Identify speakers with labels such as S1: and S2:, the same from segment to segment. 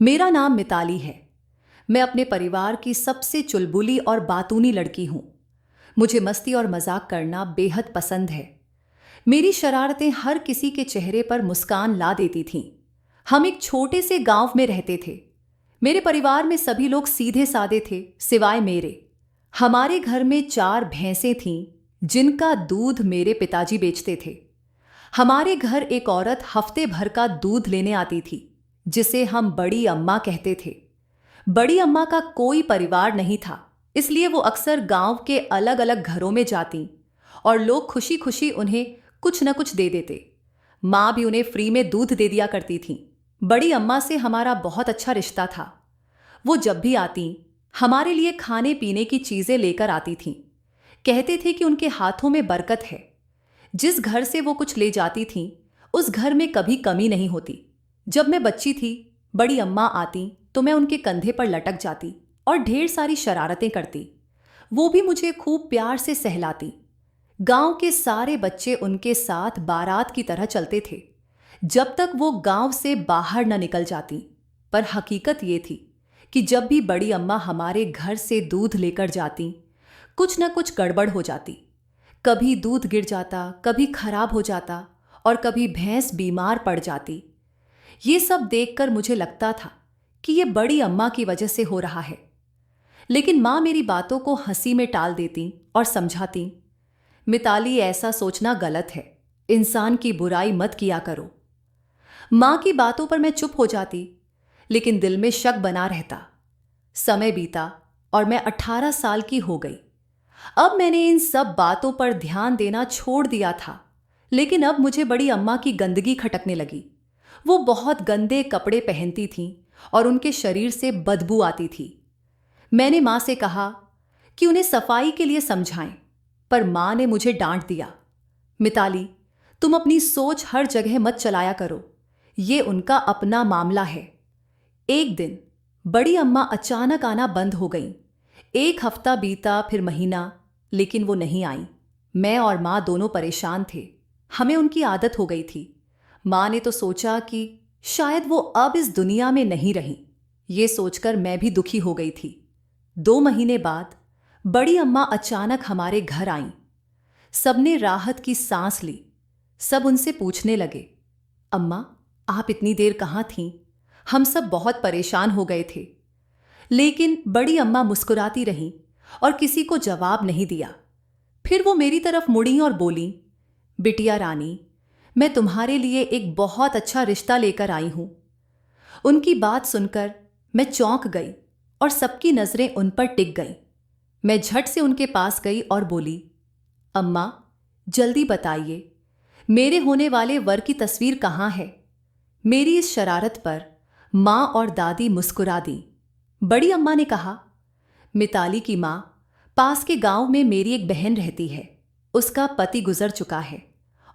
S1: मेरा नाम मिताली है। मैं अपने परिवार की सबसे चुलबुली और बातूनी लड़की हूं। मुझे मस्ती और मजाक करना बेहद पसंद है। मेरी शरारतें हर किसी के चेहरे पर मुस्कान ला देती थीं। हम एक छोटे से गांव में रहते थे। मेरे परिवार में सभी लोग सीधे सादे थे, सिवाय मेरे। हमारे घर में 4 भैंसें थीं, जिनका दूध मेरे पिताजी बेचते थे। हमारे घर एक औरत हफ्ते भर का दूध लेने आती थी, जिसे हम बड़ी अम्मा कहते थे। बड़ी अम्मा का कोई परिवार नहीं था, इसलिए वो अक्सर गांव के अलग अलग घरों में जाती और लोग खुशी खुशी उन्हें कुछ न कुछ दे देते। माँ भी उन्हें फ्री में दूध दे दिया करती थी। बड़ी अम्मा से हमारा बहुत अच्छा रिश्ता था। वो जब भी आती, हमारे लिए खाने पीने की चीजें लेकर आती थीं। कहते थे कि उनके हाथों में बरकत है। जिस घर से वो कुछ ले जाती थीं, उस घर में कभी कमी नहीं होती। जब मैं बच्ची थी, बड़ी अम्मा आती तो मैं उनके कंधे पर लटक जाती और ढेर सारी शरारतें करती। वो भी मुझे खूब प्यार से सहलाती। गांव के सारे बच्चे उनके साथ बारात की तरह चलते थे, जब तक वो गांव से बाहर न निकल जाती। पर हकीकत ये थी कि जब भी बड़ी अम्मा हमारे घर से दूध लेकर जाती, कुछ न कुछ गड़बड़ हो जाती। कभी दूध गिर जाता, कभी खराब हो जाता और कभी भैंस बीमार पड़ जाती। ये सब देखकर मुझे लगता था कि ये बड़ी अम्मा की वजह से हो रहा है। लेकिन माँ मेरी बातों को हंसी में टाल देती और समझाती, मिताली, ऐसा सोचना गलत है। इंसान की बुराई मत किया करो। माँ की बातों पर मैं चुप हो जाती, लेकिन दिल में शक बना रहता। समय बीता और मैं 18 साल की हो गई। अब मैंने इन सब बातों पर ध्यान देना छोड़ दिया था, लेकिन अब मुझे बड़ी अम्मा की गंदगी खटकने लगी। वो बहुत गंदे कपड़े पहनती थीं और उनके शरीर से बदबू आती थी। मैंने माँ से कहा कि उन्हें सफाई के लिए समझाएं, पर माँ ने मुझे डांट दिया। मिताली, तुम अपनी सोच हर जगह मत चलाया करो, ये उनका अपना मामला है। एक दिन बड़ी अम्मा अचानक आना बंद हो गईं। 1 हफ्ता बीता, फिर महीना, लेकिन वो नहीं आई। मैं और माँ दोनों परेशान थे। हमें उनकी आदत हो गई थी। माँ ने तो सोचा कि शायद वो अब इस दुनिया में नहीं रही। ये सोचकर मैं भी दुखी हो गई थी। 2 महीने बाद बड़ी अम्मा अचानक हमारे घर आईं। सबने राहत की सांस ली। सब उनसे पूछने लगे, अम्मा, आप इतनी देर कहाँ थीं? हम सब बहुत परेशान हो गए थे। लेकिन बड़ी अम्मा मुस्कुराती रहीं और किसी को जवाब नहीं दिया। फिर वो मेरी तरफ मुड़ी और बोली, बिटिया रानी, मैं तुम्हारे लिए एक बहुत अच्छा रिश्ता लेकर आई हूं। उनकी बात सुनकर मैं चौंक गई और सबकी नजरें उन पर टिक गईं। मैं झट से उनके पास गई और बोली, अम्मा, जल्दी बताइए, मेरे होने वाले वर की तस्वीर कहाँ है? मेरी इस शरारत पर माँ और दादी मुस्कुरा दी। बड़ी अम्मा ने कहा, मिताली की माँ, पास के गांव में मेरी एक बहन रहती है। उसका पति गुजर चुका है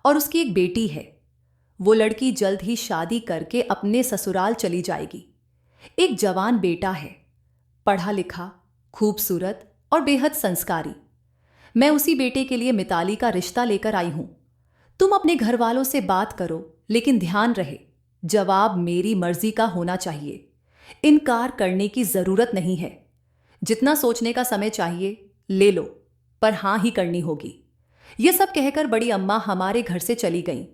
S1: और उसकी एक बेटी है। वो लड़की जल्द ही शादी करके अपने ससुराल चली जाएगी। एक जवान बेटा है, पढ़ा लिखा, खूबसूरत और बेहद संस्कारी। मैं उसी बेटे के लिए मिताली का रिश्ता लेकर आई हूं। तुम अपने घर वालों से बात करो, लेकिन ध्यान रहे, जवाब मेरी मर्जी का होना चाहिए। इनकार करने की जरूरत नहीं है। जितना सोचने का समय चाहिए ले लो, पर हां ही करनी होगी। यह सब कहकर बड़ी अम्मा हमारे घर से चली गईं।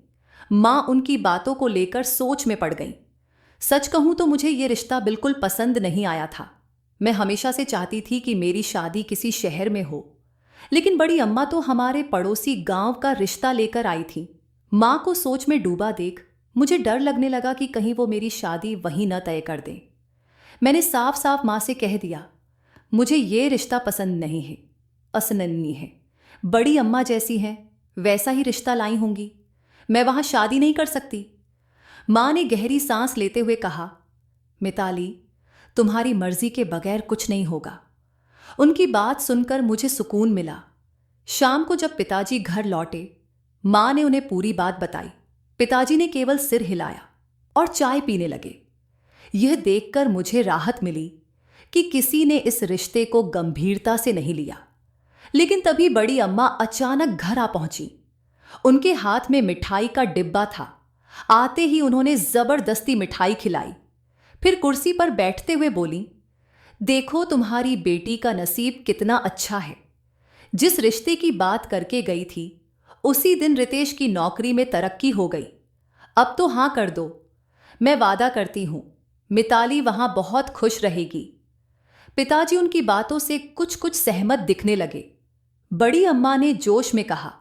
S1: माँ उनकी बातों को लेकर सोच में पड़ गईं। सच कहूं तो मुझे यह रिश्ता बिल्कुल पसंद नहीं आया था। मैं हमेशा से चाहती थी कि मेरी शादी किसी शहर में हो, लेकिन बड़ी अम्मा तो हमारे पड़ोसी गांव का रिश्ता लेकर आई थी। माँ को सोच में डूबा देख मुझे डर लगने लगा कि कहीं वो मेरी शादी वहीं न तय कर दें। मैंने साफ साफ माँ से कह दिया, मुझे ये रिश्ता पसंद नहीं है, असनन्नी है। बड़ी अम्मा जैसी हैं वैसा ही रिश्ता लाई होंगी, मैं वहां शादी नहीं कर सकती। माँ ने गहरी सांस लेते हुए कहा, मिताली, तुम्हारी मर्जी के बगैर कुछ नहीं होगा। उनकी बात सुनकर मुझे सुकून मिला। शाम को जब पिताजी घर लौटे, माँ ने उन्हें पूरी बात बताई। पिताजी ने केवल सिर हिलाया और चाय पीने लगे। यह देखकर मुझे राहत मिली कि किसी ने इस रिश्ते को गंभीरता से नहीं लिया। लेकिन तभी बड़ी अम्मा अचानक घर आ पहुंची। उनके हाथ में मिठाई का डिब्बा था। आते ही उन्होंने जबरदस्ती मिठाई खिलाई। फिर कुर्सी पर बैठते हुए बोली, देखो तुम्हारी बेटी का नसीब कितना अच्छा है। जिस रिश्ते की बात करके गई थी उसी दिन रितेश की नौकरी में तरक्की हो गई। अब तो हां कर दो, मैं वादा करती हूं मिताली वहां बहुत खुश रहेगी। पिताजी उनकी बातों से कुछ कुछ सहमत दिखने लगे। बड़ी अम्मा ने जोश में कहा,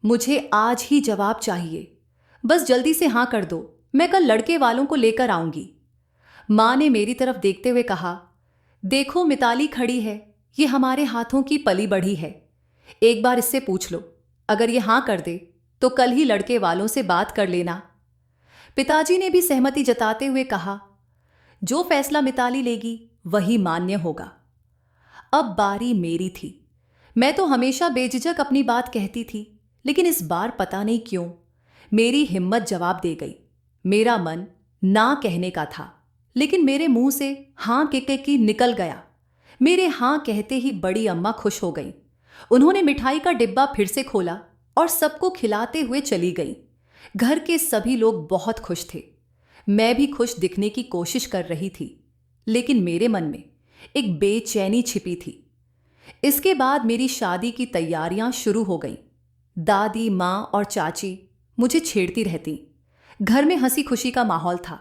S1: मुझे आज ही जवाब चाहिए, बस जल्दी से हां कर दो, मैं कल लड़के वालों को लेकर आऊंगी। मां ने मेरी तरफ देखते हुए कहा, देखो मिताली खड़ी है, ये हमारे हाथों की पली बढ़ी है, एक बार इससे पूछ लो, अगर ये हां कर दे तो कल ही लड़के वालों से बात कर लेना। पिताजी ने भी सहमति जताते हुए कहा, जो फैसला मिताली लेगी वही मान्य होगा। अब बारी मेरी थी। मैं तो हमेशा बेझिझक अपनी बात कहती थी, लेकिन इस बार पता नहीं क्यों मेरी हिम्मत जवाब दे गई। मेरा मन ना कहने का था, लेकिन मेरे मुंह से हां के की निकल गया। मेरे हां कहते ही बड़ी अम्मा खुश हो गई। उन्होंने मिठाई का डिब्बा फिर से खोला और सबको खिलाते हुए चली गई। घर के सभी लोग बहुत खुश थे। मैं भी खुश दिखने की कोशिश कर रही थी, लेकिन मेरे मन में एक बेचैनी छिपी थी। इसके बाद मेरी शादी की तैयारियां शुरू हो गईं। दादी, माँ और चाची मुझे छेड़ती रहती। घर में हंसी खुशी का माहौल था।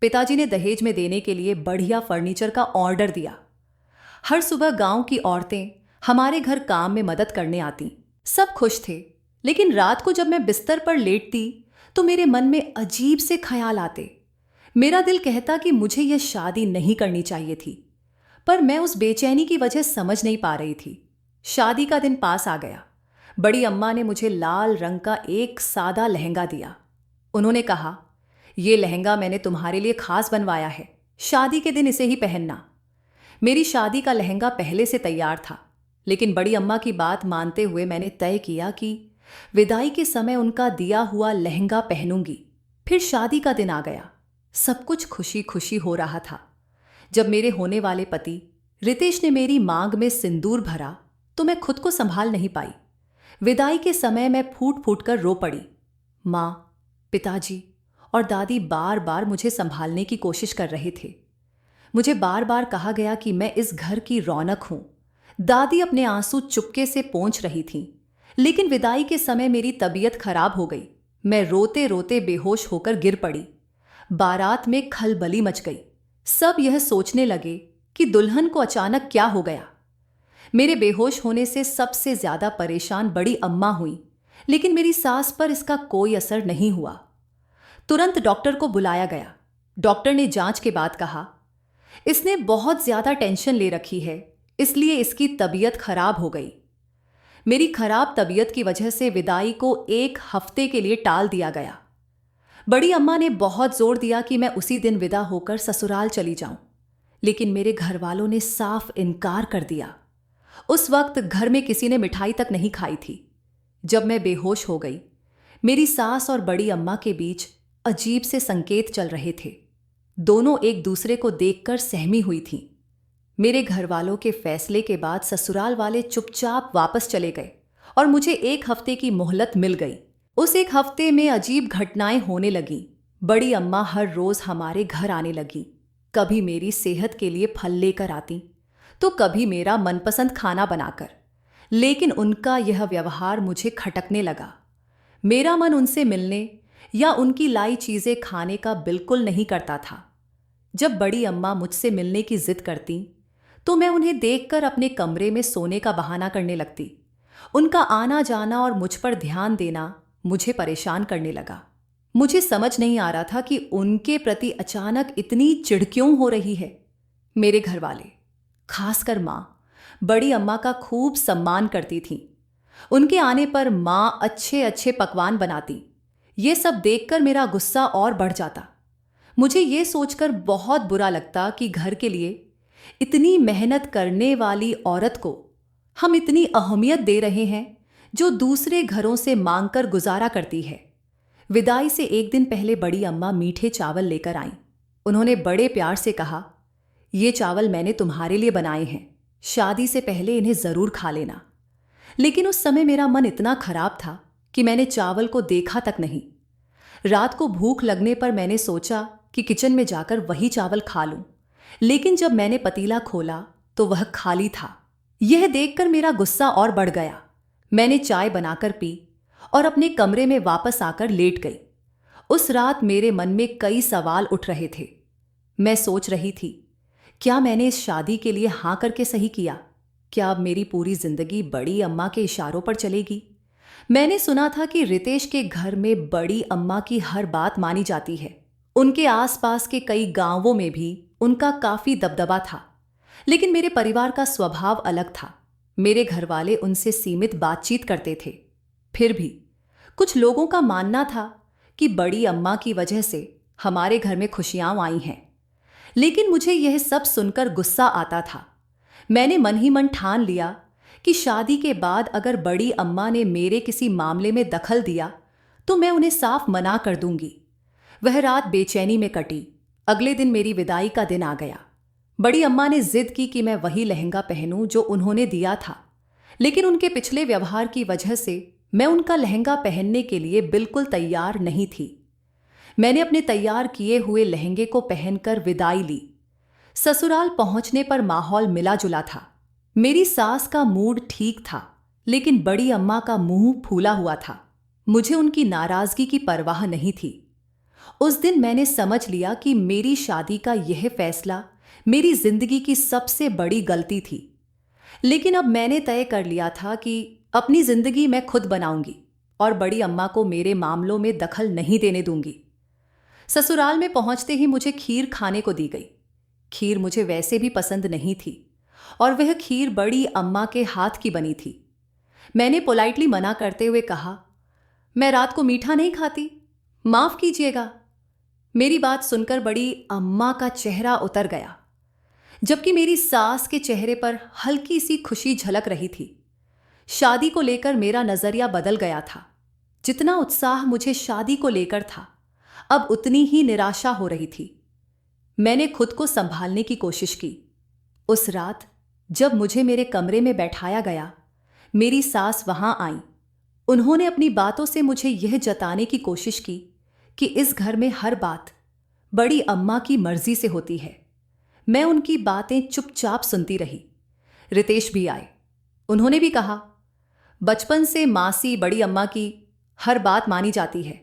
S1: पिताजी ने दहेज में देने के लिए बढ़िया फर्नीचर का ऑर्डर दिया। हर सुबह गांव की औरतें हमारे घर काम में मदद करने आती। सब खुश थे, लेकिन रात को जब मैं बिस्तर पर लेटती तो मेरे मन में अजीब से ख्याल आते। मेरा दिल कहता कि मुझे यह शादी नहीं करनी चाहिए थी, पर मैं उस बेचैनी की वजह समझ नहीं पा रही थी। शादी का दिन पास आ गया। बड़ी अम्मा ने मुझे लाल रंग का एक सादा लहंगा दिया। उन्होंने कहा, यह लहंगा मैंने तुम्हारे लिए खास बनवाया है, शादी के दिन इसे ही पहनना। मेरी शादी का लहंगा पहले से तैयार था, लेकिन बड़ी अम्मा की बात मानते हुए मैंने तय किया कि विदाई के समय उनका दिया हुआ लहंगा पहनूंगी। फिर शादी का दिन आ गया। सब कुछ खुशी खुशी हो रहा था। जब मेरे होने वाले पति रितेश ने मेरी मांग में सिंदूर भरा तो मैं खुद को संभाल नहीं पाई। विदाई के समय मैं फूट फूट कर रो पड़ी। माँ, पिताजी और दादी बार बार मुझे संभालने की कोशिश कर रहे थे। मुझे बार बार कहा गया कि मैं इस घर की रौनक हूं। दादी अपने आंसू चुपके से पोंछ रही थीं, लेकिन विदाई के समय मेरी तबीयत खराब हो गई। मैं रोते रोते बेहोश होकर गिर पड़ी। बारात में खलबली मच गई। सब यह सोचने लगे कि दुल्हन को अचानक क्या हो गया। मेरे बेहोश होने से सबसे ज्यादा परेशान बड़ी अम्मा हुई, लेकिन मेरी सास पर इसका कोई असर नहीं हुआ। तुरंत डॉक्टर को बुलाया गया। डॉक्टर ने जांच के बाद कहा, इसने बहुत ज्यादा टेंशन ले रखी है, इसलिए इसकी तबीयत खराब हो गई। मेरी खराब तबीयत की वजह से विदाई को 1 हफ्ते के लिए टाल दिया गया। बड़ी अम्मा ने बहुत जोर दिया कि मैं उसी दिन विदा होकर ससुराल चली जाऊं, लेकिन मेरे घर वालों ने साफ इनकार कर दिया। उस वक्त घर में किसी ने मिठाई तक नहीं खाई थी। जब मैं बेहोश हो गई, मेरी सास और बड़ी अम्मा के बीच अजीब से संकेत चल रहे थे। दोनों एक दूसरे को देखकर सहमी हुई थीं। मेरे घर वालों के फैसले के बाद ससुराल वाले चुपचाप वापस चले गए और मुझे 1 हफ्ते की मोहलत मिल गई। उस 1 हफ्ते में अजीब घटनाएं होने लगीं। बड़ी अम्मा हर रोज हमारे घर आने लगी। कभी मेरी सेहत के लिए फल लेकर आती, तो कभी मेरा मनपसंद खाना बनाकर। लेकिन उनका यह व्यवहार मुझे खटकने लगा। मेरा मन उनसे मिलने या उनकी लाई चीजें खाने का बिल्कुल नहीं करता था। जब बड़ी अम्मा मुझसे मिलने की जिद करती तो मैं उन्हें देखकर अपने कमरे में सोने का बहाना करने लगती। उनका आना जाना और मुझ पर ध्यान देना मुझे परेशान करने लगा। मुझे समझ नहीं आ रहा था कि उनके प्रति अचानक इतनी चिढ़ क्यों हो रही है। मेरे घर वाले, खासकर माँ, बड़ी अम्मा का खूब सम्मान करती थीं। उनके आने पर माँ अच्छे अच्छे पकवान बनाती। ये सब देखकर मेरा गुस्सा और बढ़ जाता। मुझे ये सोचकर बहुत बुरा लगता कि घर के लिए इतनी मेहनत करने वाली औरत को हम इतनी अहमियत दे रहे हैं, जो दूसरे घरों से मांगकर गुजारा करती है। विदाई से 1 दिन पहले बड़ी अम्मा मीठे चावल लेकर आईं। उन्होंने बड़े प्यार से कहा, ये चावल मैंने तुम्हारे लिए बनाए हैं, शादी से पहले इन्हें जरूर खा लेना। लेकिन उस समय मेरा मन इतना खराब था कि मैंने चावल को देखा तक नहीं। रात को भूख लगने पर मैंने सोचा कि किचन में जाकर वही चावल खा लूं, लेकिन जब मैंने पतीला खोला तो वह खाली था। यह देखकर मेरा गुस्सा और बढ़ गया। मैंने चाय बनाकर पी और अपने कमरे में वापस आकर लेट गई। उस रात मेरे मन में कई सवाल उठ रहे थे। मैं सोच रही थी, क्या मैंने इस शादी के लिए हाँ करके सही किया? क्या अब मेरी पूरी जिंदगी बड़ी अम्मा के इशारों पर चलेगी? मैंने सुना था कि रितेश के घर में बड़ी अम्मा की हर बात मानी जाती है। उनके आसपास के कई गांवों में भी उनका काफी दबदबा था, लेकिन मेरे परिवार का स्वभाव अलग था। मेरे घर वाले उनसे सीमित बातचीत करते थे। फिर भी कुछ लोगों का मानना था कि बड़ी अम्मा की वजह से हमारे घर में खुशियां आई हैं। लेकिन मुझे यह सब सुनकर गुस्सा आता था। मैंने मन ही मन ठान लिया कि शादी के बाद अगर बड़ी अम्मा ने मेरे किसी मामले में दखल दिया तो मैं उन्हें साफ मना कर दूंगी। वह रात बेचैनी में कटी। अगले दिन मेरी विदाई का दिन आ गया। बड़ी अम्मा ने जिद की कि मैं वही लहंगा पहनूं जो उन्होंने दिया था, लेकिन उनके पिछले व्यवहार की वजह से मैं उनका लहंगा पहनने के लिए बिल्कुल तैयार नहीं थी। मैंने अपने तैयार किए हुए लहंगे को पहनकर विदाई ली। ससुराल पहुंचने पर माहौल मिला जुला था। मेरी सास का मूड ठीक था, लेकिन बड़ी अम्मा का मुंह फूला हुआ था। मुझे उनकी नाराजगी की परवाह नहीं थी। उस दिन मैंने समझ लिया कि मेरी शादी का यह फैसला मेरी जिंदगी की सबसे बड़ी गलती थी। लेकिन अब मैंने तय कर लिया था कि अपनी जिंदगी मैं खुद बनाऊंगी और बड़ी अम्मा को मेरे मामलों में दखल नहीं देने दूंगी। ससुराल में पहुंचते ही मुझे खीर खाने को दी गई। खीर मुझे वैसे भी पसंद नहीं थी और वह खीर बड़ी अम्मा के हाथ की बनी थी। मैंने पोलाइटली मना करते हुए कहा, मैं रात को मीठा नहीं खाती, माफ कीजिएगा। मेरी बात सुनकर बड़ी अम्मा का चेहरा उतर गया, जबकि मेरी सास के चेहरे पर हल्की सी खुशी झलक रही थी। शादी को लेकर मेरा नजरिया बदल गया था। जितना उत्साह मुझे शादी को लेकर था, अब उतनी ही निराशा हो रही थी। मैंने खुद को संभालने की कोशिश की। उस रात जब मुझे मेरे कमरे में बैठाया गया, मेरी सास वहां आई। उन्होंने अपनी बातों से मुझे यह जताने की कोशिश की कि इस घर में हर बात बड़ी अम्मा की मर्जी से होती है। मैं उनकी बातें चुपचाप सुनती रही। रितेश भी आए। उन्होंने भी कहा, बचपन से मासी बड़ी अम्मा की हर बात मानी जाती है,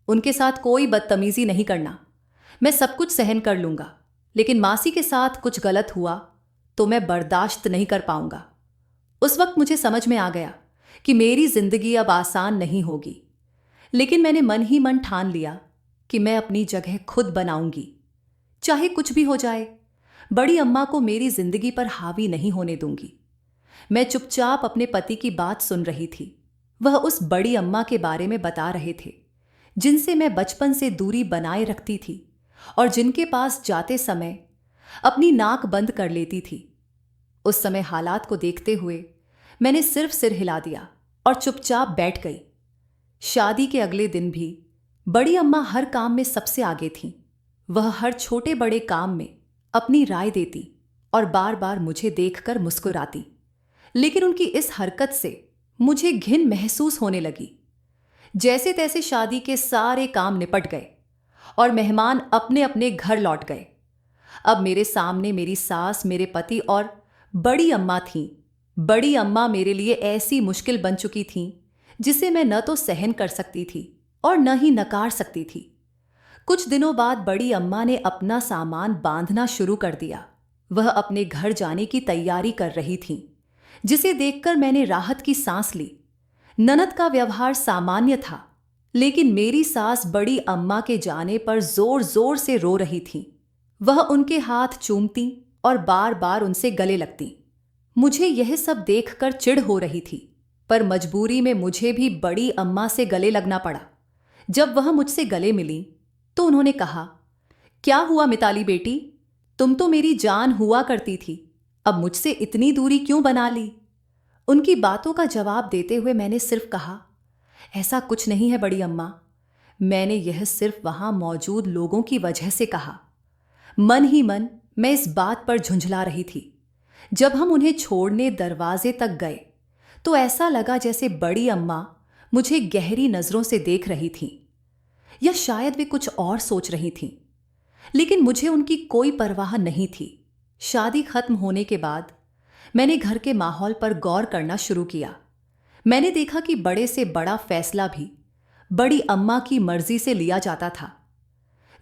S1: उनके साथ कोई बदतमीजी नहीं करना। मैं सब कुछ सहन कर लूंगा, लेकिन मासी के साथ कुछ गलत हुआ तो मैं बर्दाश्त नहीं कर पाऊंगा। उस वक्त मुझे समझ में आ गया कि मेरी जिंदगी अब आसान नहीं होगी, लेकिन मैंने मन ही मन ठान लिया कि मैं अपनी जगह खुद बनाऊंगी। चाहे कुछ भी हो जाए, बड़ी अम्मा को मेरी जिंदगी पर हावी नहीं होने दूंगी। मैं चुपचाप अपने पति की बात सुन रही थी। वह उस बड़ी अम्मा के बारे में बता रहे थे जिनसे मैं बचपन से दूरी बनाए रखती थी और जिनके पास जाते समय अपनी नाक बंद कर लेती थी। उस समय हालात को देखते हुए मैंने सिर्फ सिर हिला दिया और चुपचाप बैठ गई। शादी के अगले दिन भी बड़ी अम्मा हर काम में सबसे आगे थीं। वह हर छोटे बड़े काम में अपनी राय देती और बार बार मुझे देखकर मुस्कुराती, लेकिन उनकी इस हरकत से मुझे घिन महसूस होने लगी। जैसे तैसे शादी के सारे काम निपट गए और मेहमान अपने अपने घर लौट गए। अब मेरे सामने मेरी सास, मेरे पति और बड़ी अम्मा थीं। बड़ी अम्मा मेरे लिए ऐसी मुश्किल बन चुकी थीं जिसे मैं न तो सहन कर सकती थी और न ही नकार सकती थी। कुछ दिनों बाद बड़ी अम्मा ने अपना सामान बांधना शुरू कर दिया। वह अपने घर जाने की तैयारी कर रही थीं, जिसे देखकर मैंने राहत की सांस ली। ननद का व्यवहार सामान्य था, लेकिन मेरी सास बड़ी अम्मा के जाने पर जोर जोर से रो रही थी। वह उनके हाथ चूमती और बार बार उनसे गले लगती। मुझे यह सब देखकर चिढ़ हो रही थी, पर मजबूरी में मुझे भी बड़ी अम्मा से गले लगना पड़ा। जब वह मुझसे गले मिली तो उन्होंने कहा, क्या हुआ मिताली बेटी, तुम तो मेरी जान हुआ करती थी, अब मुझसे इतनी दूरी क्यों बना ली? उनकी बातों का जवाब देते हुए मैंने सिर्फ कहा, ऐसा कुछ नहीं है बड़ी अम्मा, मैंने यह सिर्फ वहां मौजूद लोगों की वजह से कहा। मन ही मन मैं इस बात पर झुंझला रही थी। जब हम उन्हें छोड़ने दरवाजे तक गए तो ऐसा लगा जैसे बड़ी अम्मा मुझे गहरी नजरों से देख रही थीं, या शायद वे कुछ और सोच रही थीं। लेकिन मुझे उनकी कोई परवाह नहीं थी। शादी खत्म होने के बाद मैंने घर के माहौल पर गौर करना शुरू किया। मैंने देखा कि बड़े से बड़ा फैसला भी बड़ी अम्मा की मर्जी से लिया जाता था।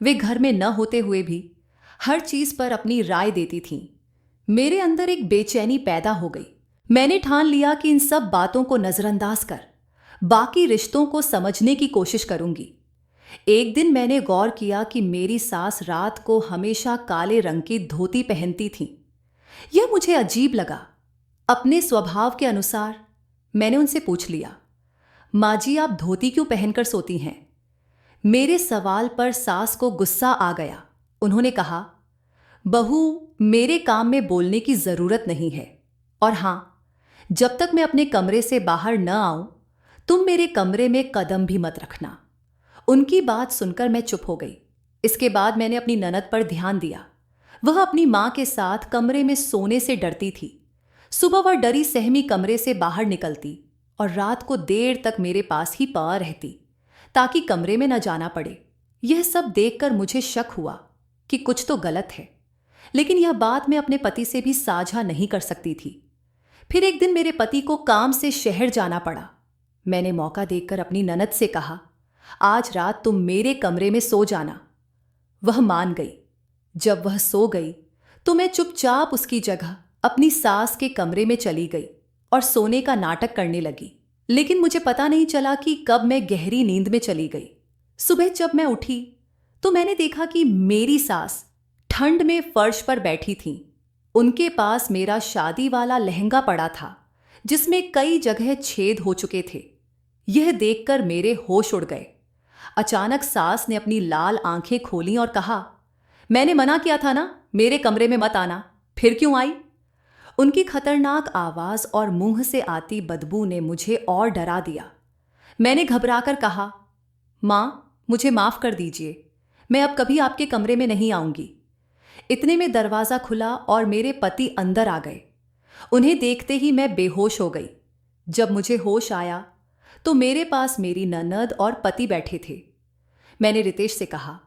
S1: वे घर में न होते हुए भी हर चीज पर अपनी राय देती थीं। मेरे अंदर एक बेचैनी पैदा हो गई। मैंने ठान लिया कि इन सब बातों को नजरअंदाज कर बाकी रिश्तों को समझने की कोशिश करूंगी। एक दिन मैंने गौर किया कि मेरी सास रात को हमेशा काले रंग की धोती पहनती थीं। यह मुझे अजीब लगा। अपने स्वभाव के अनुसार मैंने उनसे पूछ लिया, माँ जी आप धोती क्यों पहनकर सोती हैं? मेरे सवाल पर सास को गुस्सा आ गया। उन्होंने कहा, बहू मेरे काम में बोलने की जरूरत नहीं है, और हां, जब तक मैं अपने कमरे से बाहर न आऊं तुम मेरे कमरे में कदम भी मत रखना। उनकी बात सुनकर मैं चुप हो गई। इसके बाद मैंने अपनी ननद पर ध्यान दिया। वह अपनी मां के साथ कमरे में सोने से डरती थी। सुबह वह डरी सहमी कमरे से बाहर निकलती और रात को देर तक मेरे पास ही पड़ा रहती ताकि कमरे में न जाना पड़े। यह सब देखकर मुझे शक हुआ कि कुछ तो गलत है, लेकिन यह बात मैं अपने पति से भी साझा नहीं कर सकती थी। फिर एक दिन मेरे पति को काम से शहर जाना पड़ा। मैंने मौका देखकर अपनी ननद से कहा, आज रात तुम मेरे कमरे में सो जाना। वह मान गई। जब वह सो गई तो मैं चुपचाप उसकी जगह अपनी सास के कमरे में चली गई और सोने का नाटक करने लगी। लेकिन मुझे पता नहीं चला कि कब मैं गहरी नींद में चली गई। सुबह जब मैं उठी तो मैंने देखा कि मेरी सास ठंड में फर्श पर बैठी थीं। उनके पास मेरा शादी वाला लहंगा पड़ा था जिसमें कई जगह छेद हो चुके थे। यह देखकर मेरे होश उड़ गए। अचानक सास ने अपनी लाल आंखें खोलीं और कहा, मैंने मना किया था ना मेरे कमरे में मत आना, फिर क्यों आई? उनकी खतरनाक आवाज और मुंह से आती बदबू ने मुझे और डरा दिया। मैंने घबराकर कहा, मां मुझे माफ कर दीजिए, मैं अब कभी आपके कमरे में नहीं आऊंगी। इतने में दरवाजा खुला और मेरे पति अंदर आ गए। उन्हें देखते ही मैं बेहोश हो गई। जब मुझे होश आया तो मेरे पास मेरी ननद और पति बैठे थे। मैंने रितेश से कहा,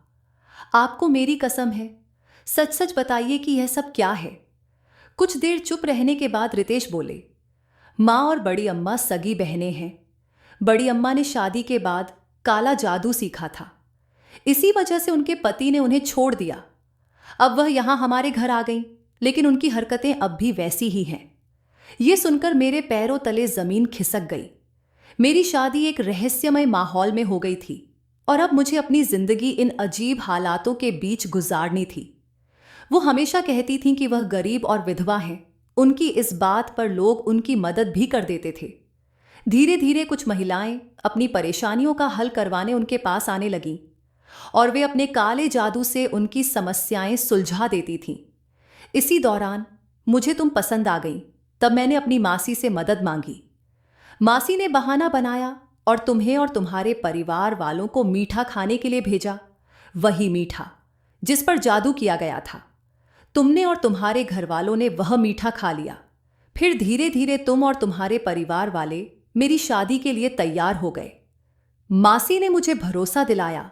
S1: आपको मेरी कसम है, सच सच बताइए कि यह सब क्या है? कुछ देर चुप रहने के बाद रितेश बोले, माँ और बड़ी अम्मा सगी बहनें हैं। बड़ी अम्मा ने शादी के बाद काला जादू सीखा था। इसी वजह से उनके पति ने उन्हें छोड़ दिया। अब वह यहां हमारे घर आ गईं, लेकिन उनकी हरकतें अब भी वैसी ही हैं। यह सुनकर मेरे पैरों तले जमीन खिसक गई। मेरी शादी एक रहस्यमय माहौल में हो गई थी और अब मुझे अपनी जिंदगी इन अजीब हालातों के बीच गुजारनी थी। वो हमेशा कहती थीं कि वह गरीब और विधवा हैं। उनकी इस बात पर लोग उनकी मदद भी कर देते थे। धीरे धीरे कुछ महिलाएं अपनी परेशानियों का हल करवाने उनके पास आने लगीं और वे अपने काले जादू से उनकी समस्याएं सुलझा देती थीं। इसी दौरान मुझे तुम पसंद आ गई। तब मैंने अपनी मासी से मदद मांगी। मासी ने बहाना बनाया और तुम्हें और तुम्हारे परिवार वालों को मीठा खाने के लिए भेजा। वही मीठा जिस पर जादू किया गया था। तुमने और तुम्हारे घर वालों ने वह मीठा खा लिया। फिर धीरे धीरे तुम और तुम्हारे परिवार वाले मेरी शादी के लिए तैयार हो गए। मासी ने मुझे भरोसा दिलाया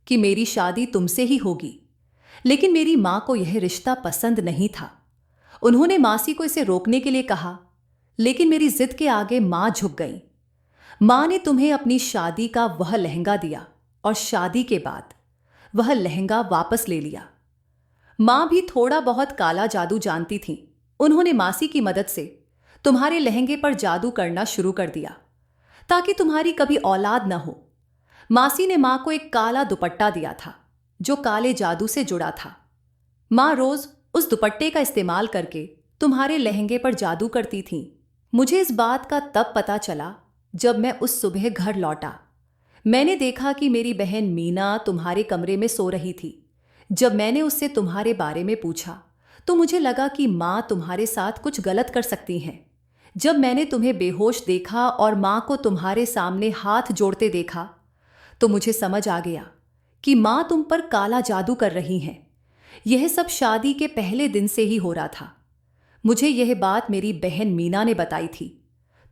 S1: कि मेरी शादी तुमसे ही होगी, लेकिन मेरी मां को यह रिश्ता पसंद नहीं था। उन्होंने मासी को इसे रोकने के लिए कहा, लेकिन मेरी जिद के आगे मां झुक गई। मां ने तुम्हें अपनी शादी का वह लहंगा दिया और शादी के बाद वह लहंगा वापस ले लिया। मां भी थोड़ा बहुत काला जादू जानती थीं। उन्होंने मासी की मदद से तुम्हारे लहंगे पर जादू करना शुरू कर दिया ताकि तुम्हारी कभी औलाद न हो। मासी ने मां को एक काला दुपट्टा दिया था जो काले जादू से जुड़ा था। मां रोज उस दुपट्टे का इस्तेमाल करके तुम्हारे लहंगे पर जादू करती थीं। मुझे इस बात का तब पता चला जब मैं उस सुबह घर लौटा। मैंने देखा कि मेरी बहन मीना तुम्हारे कमरे में सो रही थी। जब मैंने उससे तुम्हारे बारे में पूछा तो मुझे लगा कि मां तुम्हारे साथ कुछ गलत कर सकती हैं। जब मैंने तुम्हें बेहोश देखा और मां को तुम्हारे सामने हाथ जोड़ते देखा तो मुझे समझ आ गया कि मां तुम पर काला जादू कर रही हैं। यह सब शादी के पहले दिन से ही हो रहा था। मुझे यह बात मेरी बहन मीना ने बताई थी।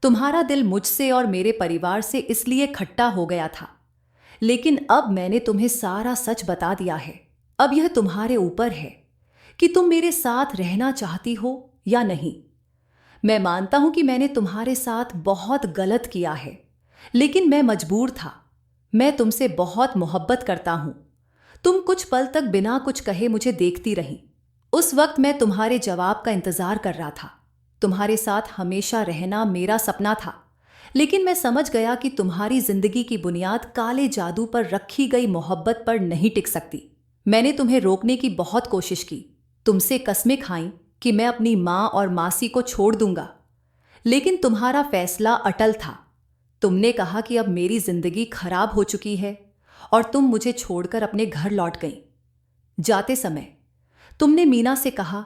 S1: तुम्हारा दिल मुझसे और मेरे परिवार से इसलिए खट्टा हो गया था, लेकिन अब मैंने तुम्हें सारा सच बता दिया है। अब यह तुम्हारे ऊपर है कि तुम मेरे साथ रहना चाहती हो या नहीं। मैं मानता हूं कि मैंने तुम्हारे साथ बहुत गलत किया है, लेकिन मैं मजबूर था। मैं तुमसे बहुत मोहब्बत करता हूं। तुम कुछ पल तक बिना कुछ कहे मुझे देखती रही। उस वक्त मैं तुम्हारे जवाब का इंतजार कर रहा था। तुम्हारे साथ हमेशा रहना मेरा सपना था, लेकिन मैं समझ गया कि तुम्हारी जिंदगी की बुनियाद काले जादू पर रखी गई मोहब्बत पर नहीं टिक सकती। मैंने तुम्हें रोकने की बहुत कोशिश की, तुमसे कस्में खाईं कि मैं अपनी माँ और मासी को छोड़ दूंगा, लेकिन तुम्हारा फैसला अटल था। तुमने कहा कि अब मेरी जिंदगी खराब हो चुकी है और तुम मुझे छोड़कर अपने घर लौट गई। जाते समय तुमने मीना से कहा,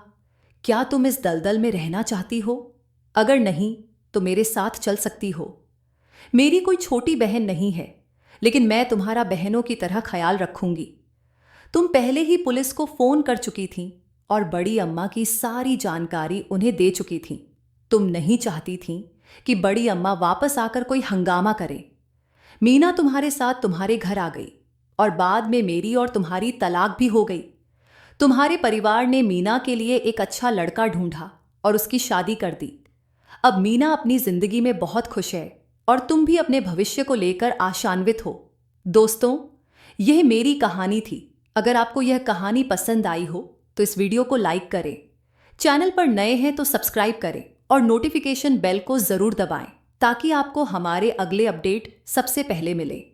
S1: क्या तुम इस दलदल में रहना चाहती हो? अगर नहीं तो मेरे साथ चल सकती हो। मेरी कोई छोटी बहन नहीं है, लेकिन मैं तुम्हारा बहनों की तरह ख्याल रखूंगी। तुम पहले ही पुलिस को फोन कर चुकी थीं और बड़ी अम्मा की सारी जानकारी उन्हें दे चुकी थीं। तुम नहीं चाहती थीं कि बड़ी अम्मा वापस आकर कोई हंगामा करे। मीना तुम्हारे साथ तुम्हारे घर आ गई और बाद में मेरी और तुम्हारी तलाक भी हो गई। तुम्हारे परिवार ने मीना के लिए एक अच्छा लड़का ढूंढा और उसकी शादी कर दी। अब मीना अपनी जिंदगी में बहुत खुश है और तुम भी अपने भविष्य को लेकर आशान्वित हो। दोस्तों, यह मेरी कहानी थी। अगर आपको यह कहानी पसंद आई हो तो इस वीडियो को लाइक करें। चैनल पर नए हैं तो सब्सक्राइब करें और नोटिफिकेशन बेल को जरूर दबाएं ताकि आपको हमारे अगले अपडेट सबसे पहले मिले।